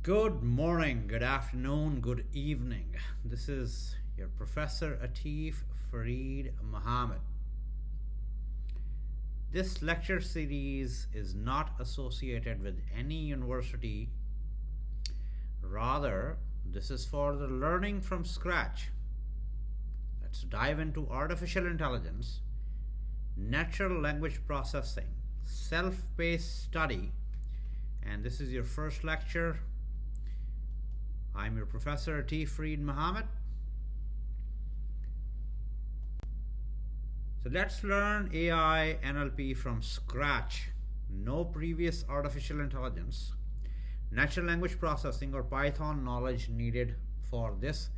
Good morning, good afternoon, good evening. This is your Professor Atif Fareed Muhammad. This lecture series is not associated with any university. Rather, this is for the learning from scratch. Let's dive into artificial intelligence, natural language processing, self-paced study, and this is your first lecture. I'm your Professor Atif Fareed Muhammad. So let's learn AI NLP from scratch. No previous artificial intelligence, natural language processing, or Python knowledge needed for this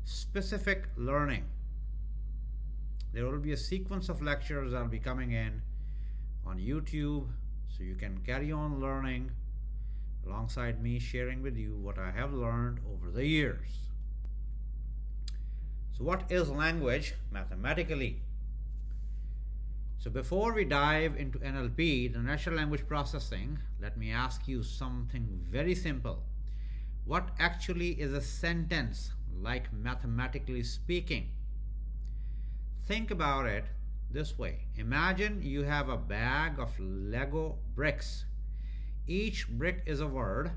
specific learning. There will be a sequence of lectures that will be coming in on YouTube, so you can carry on learning alongside me, sharing with you what I have learned over the years. So what is language mathematically? So before we dive into NLP, the natural language processing, let me ask you something very simple. What actually is a sentence, like mathematically speaking? Think about it this way. Imagine you have a bag of Lego bricks. Each brick is a word.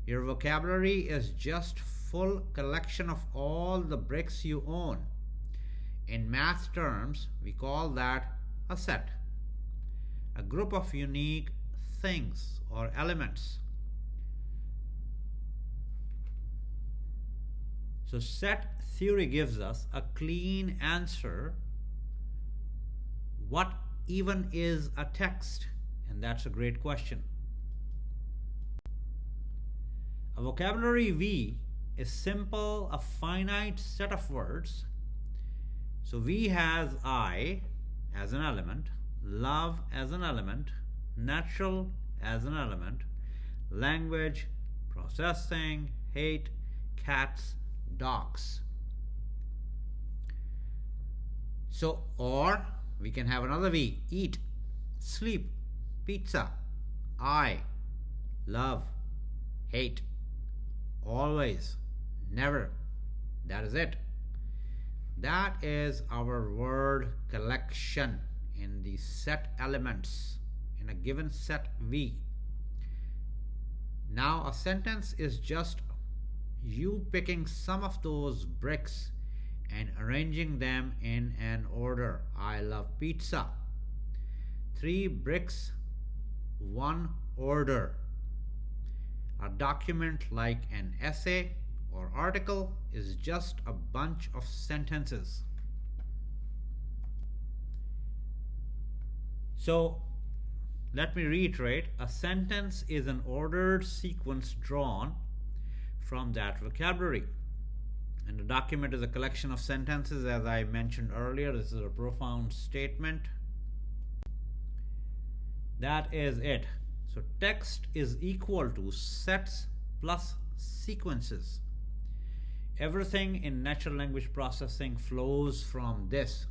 Your vocabulary is just full collection of all the bricks you own. In math terms, we call that a set, a group of unique things or elements. So set theory gives us a clean answer. What even is a text? And that's a great question. A vocabulary V is simple, a finite set of words. So V has I as an element, love as an element, natural as an element, language, processing, hate, cats, dogs. So, or we can have another V, eat, sleep, pizza, I, love, hate, always, never. That is it. That is our word collection in the set elements in a given set V. Now a sentence is just you picking some of those bricks and arranging them in an order. I love pizza. 3 bricks, 1 order. A document like an essay or article is just a bunch of sentences. So let me reiterate, a sentence is an ordered sequence drawn from that vocabulary. And a document is a collection of sentences, as I mentioned earlier. This is a profound statement. That is it. So text is equal to sets plus sequences. Everything in natural language processing flows from this.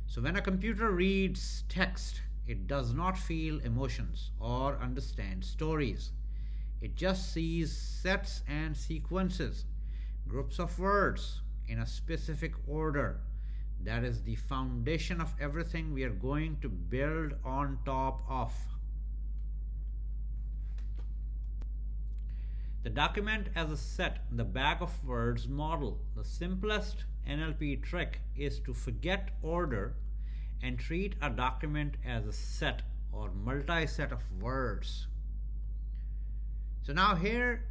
So when a computer reads text, it does not feel emotions or understand stories. It just sees sets and sequences, groups of words in a specific order. That is the foundation of everything we are going to build on top of. The document as a set, the bag of words model. The simplest NLP trick is to forget order and treat a document as a set or multi-set of words. So now here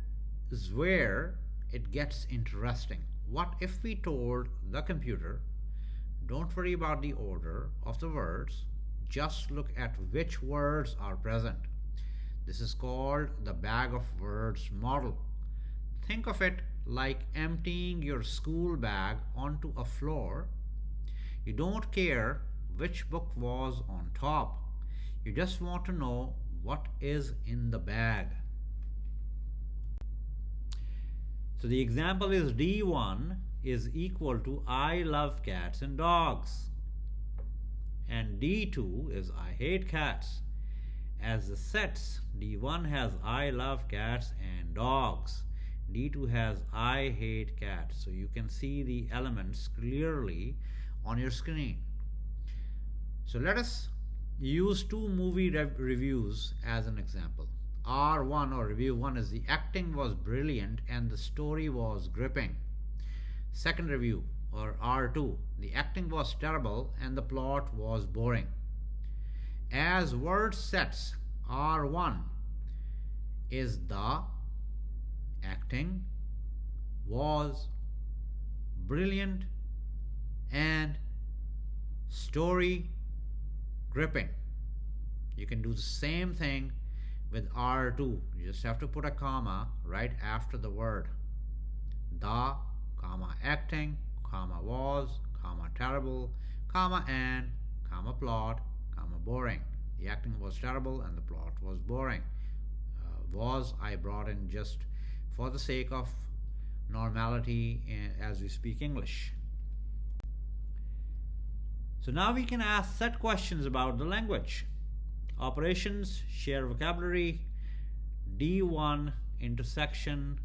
is where it gets interesting. What if we told the computer, don't worry about the order of the words, just look at which words are present. This is called the bag of words model. Think of it like emptying your school bag onto a floor. You don't care which book was on top. You just want to know what is in the bag. So the example is D1 is equal to I love cats and dogs. And D2 is I hate cats. As the sets, D1 has I love cats and and dogs. D2 has I hate cats. So you can see the elements clearly on your screen. So let us use two movie reviews as an example. R1 or review 1 is the acting was brilliant and the story was gripping. Second review or R2, the acting was terrible and the plot was boring. As word sets, R1 is the acting was brilliant and story gripping. You can do the same thing with R2. You just have to put a comma right after the word. The, comma, acting, comma, was, comma, terrible, comma, and, comma, plot, comma, boring. The acting was terrible and the plot was boring. Was I brought in just for the sake of normality as we speak English. So now we can ask set questions about the language. Operations, share vocabulary, D1 intersection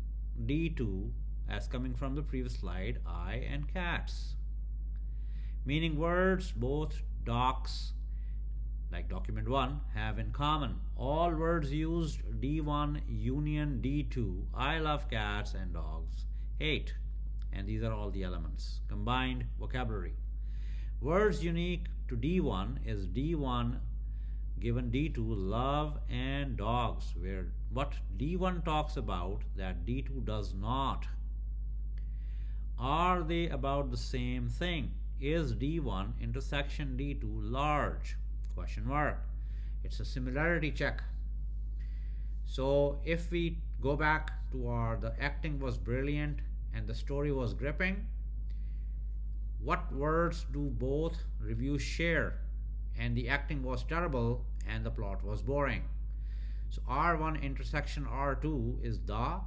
D2 as coming from the previous slide, I and cats. Meaning words both docs like document 1 have in common. All words used D1 union D2, I love cats and dogs, hate. And these are all the elements. Combined vocabulary. Words unique to D1 is D1 given D2 love and dogs, where what D1 talks about that D2 does not. Are they about the same thing? Is D1 intersection D2 large? Question mark. It's a similarity check. So if we go back to the acting was brilliant and the story was gripping, what words do both reviews share? And the acting was terrible and the plot was boring. So R1 intersection R2 is the,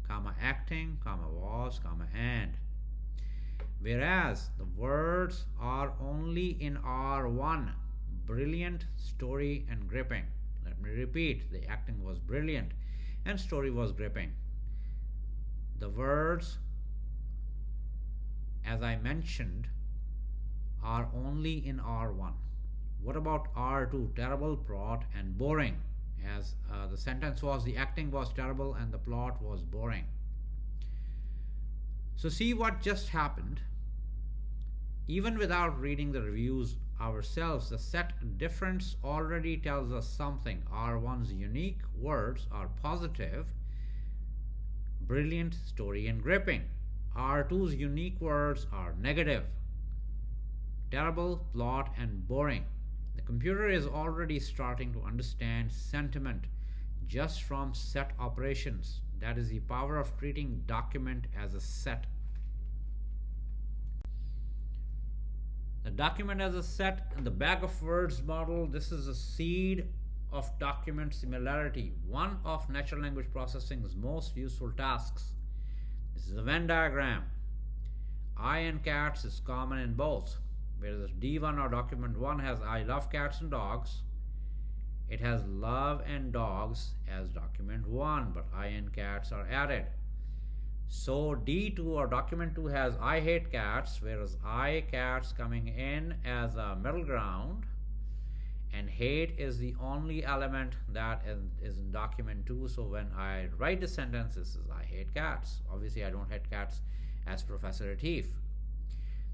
comma, acting, comma, was, comma, and. Whereas the words are only in R1, brilliant, story, and gripping. Let me repeat, the acting was brilliant and story was gripping. The words, as I mentioned, are only in R1. What about R2? Terrible, plot, and boring. As the sentence was, the acting was terrible and the plot was boring. So see what just happened. Even without reading the reviews ourselves, the set difference already tells us something. R1's unique words are positive, brilliant, story, and gripping. R2's unique words are negative, terrible, plot, and boring. The computer is already starting to understand sentiment just from set operations. That is the power of treating document as a set. The document as a set in the bag of words model, this is a seed of document similarity, one of natural language processing's most useful tasks. This is a Venn diagram. I and cats is common in both. Whereas D1 or document 1 has I love cats and dogs, it has love and dogs as document 1, but I and cats are added. So D2 or document 2 has I hate cats, whereas I cats coming in as a middle ground, and hate is the only element that is in document 2. So when I write the sentence, this is I hate cats. Obviously I don't hate cats as Professor Atif.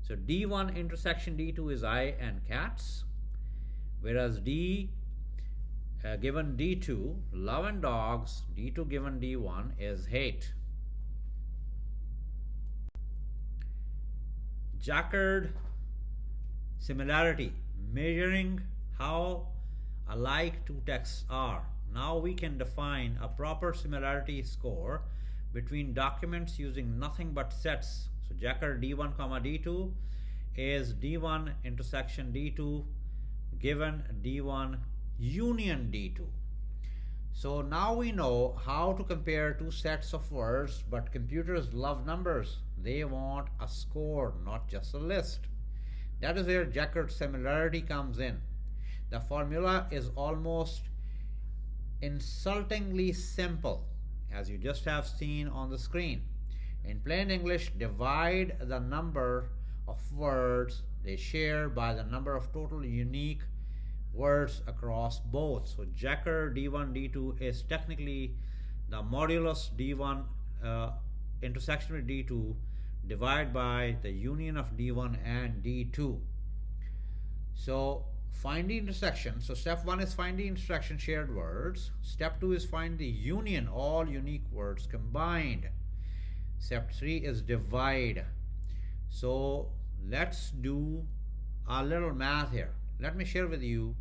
So D1 intersection D2 is I and cats, whereas D given D2, love and dogs, D2 given D1 is hate. Jacquard similarity, measuring how alike two texts are. Now we can define a proper similarity score between documents using nothing but sets. So Jacquard D1 comma D2 is D1 intersection D2 given D1 union D2. So now we know how to compare two sets of words, but computers love numbers. They want a score, not just a list. That is where Jacquard similarity comes in. The formula is almost insultingly simple. as you just have seen on the screen. In plain English, divide the number of words they share by the number of total unique words across both. So Jacker D1, D2 is technically the modulus D1 intersection with D2 divided by the union of D1 and D2. So find the intersection. So step 1 is find the intersection shared words. Step 2 is find the union, all unique words combined. Step 3 is divide. So let's do a little math here. Let me share with you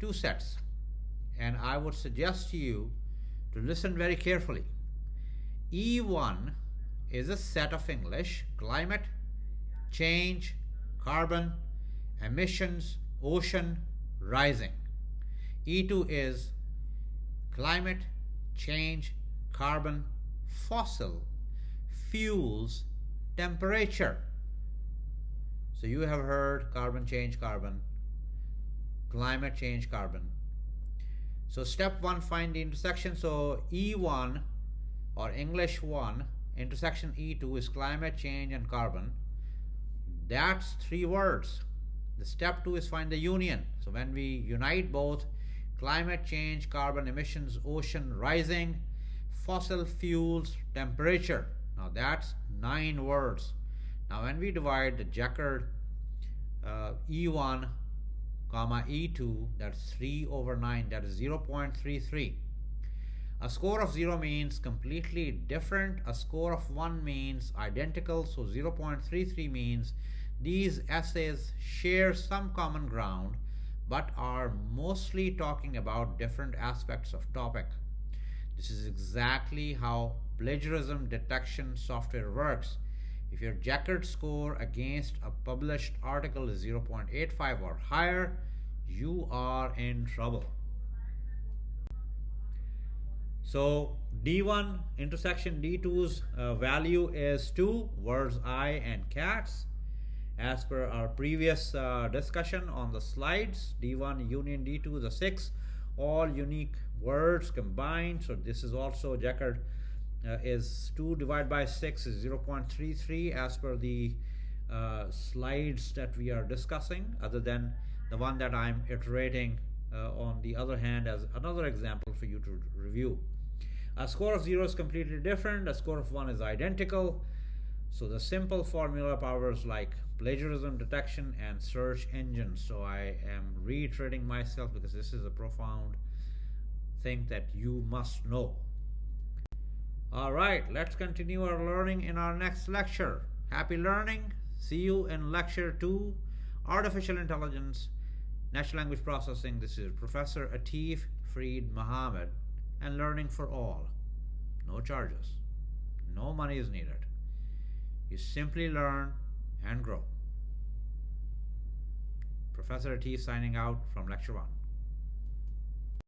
2 sets, and I would suggest to you to listen very carefully. E1 is a set of English: climate, change, carbon, emissions, ocean, rising. E2 is climate, change, carbon, fossil, fuels, temperature. So you have heard carbon, change, carbon, climate, change, carbon. So step 1, find the intersection. So E1 or English 1 intersection E2 is climate, change, and carbon. That's 3 words. The step 2 is find the union. So when we unite both climate change, carbon emissions, ocean rising, fossil fuels, temperature, now that's 9 words. Now when we divide the Jacker E1 comma E2, that's 3 over 9, that is 0.33. A score of 0 means completely different. A score of 1 means identical. So 0.33 means these essays share some common ground but are mostly talking about different aspects of topic. This is exactly how plagiarism detection software works. If your Jacker score against a published article is 0.85 or higher, you are in trouble. So D1 intersection D2's value is 2, words I and cats. As per our previous discussion on the slides, D1 union D2 is a 6, all unique words combined. So this is also Jacker is 2 divided by 6 is 0.33 as per the slides that we are discussing, other than the one that I'm iterating on the other hand as another example for you to review. A score of 0 is completely different. A score of 1 is identical. So the simple formula powers like plagiarism detection and search engines. So I am reiterating myself because this is a profound thing that you must know. All right, let's continue our learning in our next lecture. Happy learning. See you in lecture 2, Artificial Intelligence, Natural Language Processing. This is Professor Atif Freed Muhammad, and learning for all. No charges. No money is needed. You simply learn and grow. Professor Atif signing out from lecture 1.